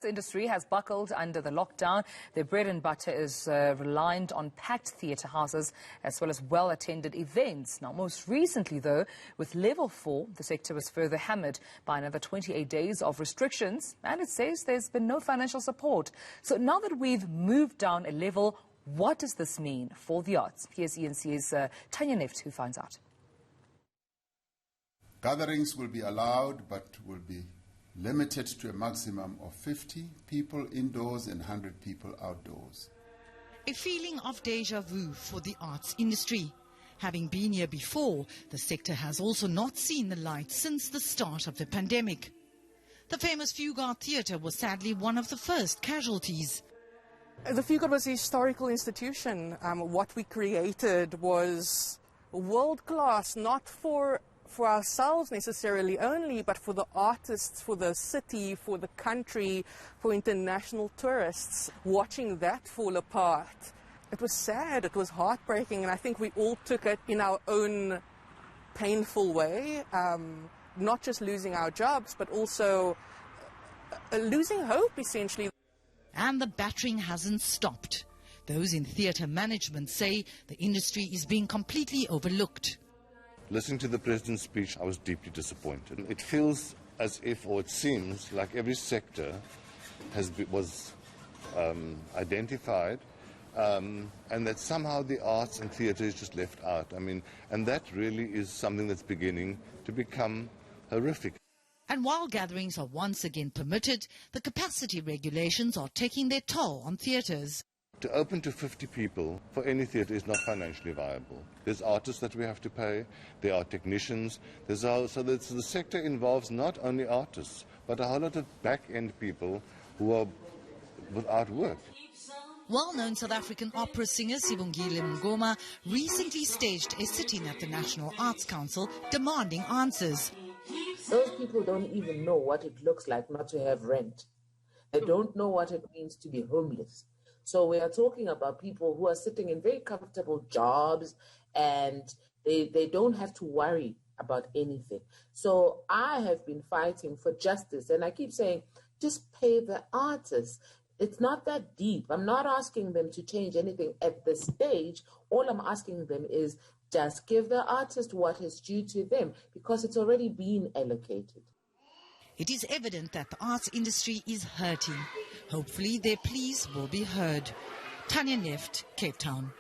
The industry has buckled under the lockdown. Their bread and butter is reliant on packed theatre houses as well as well-attended events. Now, most recently, though, with level 4, the sector was further hammered by another 28 days of restrictions, and it says there's been no financial support. So now that we've moved down a level, what does this mean for the arts? Here's eNCA's Tanya Nefdt, who finds out. Gatherings will be allowed, but will be limited to a maximum of 50 people indoors and 100 people outdoors. A feeling of déjà vu for the arts industry. Having been here before, the sector has also not seen the light since the start of the pandemic. The famous Fugard Theatre was sadly one of the first casualties. The Fugard was a historical institution. What we created was world-class, not for ourselves necessarily only, but for the artists, for the city, for the country, for international tourists. Watching that fall apart, it was sad, it was heartbreaking, and I think we all took it in our own painful way, not just losing our jobs, but also losing hope, essentially. And the battering hasn't stopped. Those in theatre management say the industry is being completely overlooked. Listening to the President's speech, I was deeply disappointed. It feels as if, or it seems like every sector was identified, and that somehow the arts and theatre is just left out. And that really is something that's beginning to become horrific. And while gatherings are once again permitted, the capacity regulations are taking their toll on theatres. To open to 50 people for any theatre is not financially viable. There's artists that we have to pay, there are technicians, so the sector involves not only artists, but a whole lot of back-end people who are without work. Well-known South African opera singer Sibongile Mngoma recently staged a sitting at the National Arts Council demanding answers. Those people don't even know what it looks like not to have rent. They don't know what it means to be homeless. So we are talking about people who are sitting in very comfortable jobs and they don't have to worry about anything. So I have been fighting for justice, and I keep saying, just pay the artists. It's not that deep. I'm not asking them to change anything at this stage. All I'm asking them is just give the artist what is due to them, because it's already been allocated. It is evident that the arts industry is hurting. Hopefully their pleas will be heard. Tanya Nefdt, Cape Town.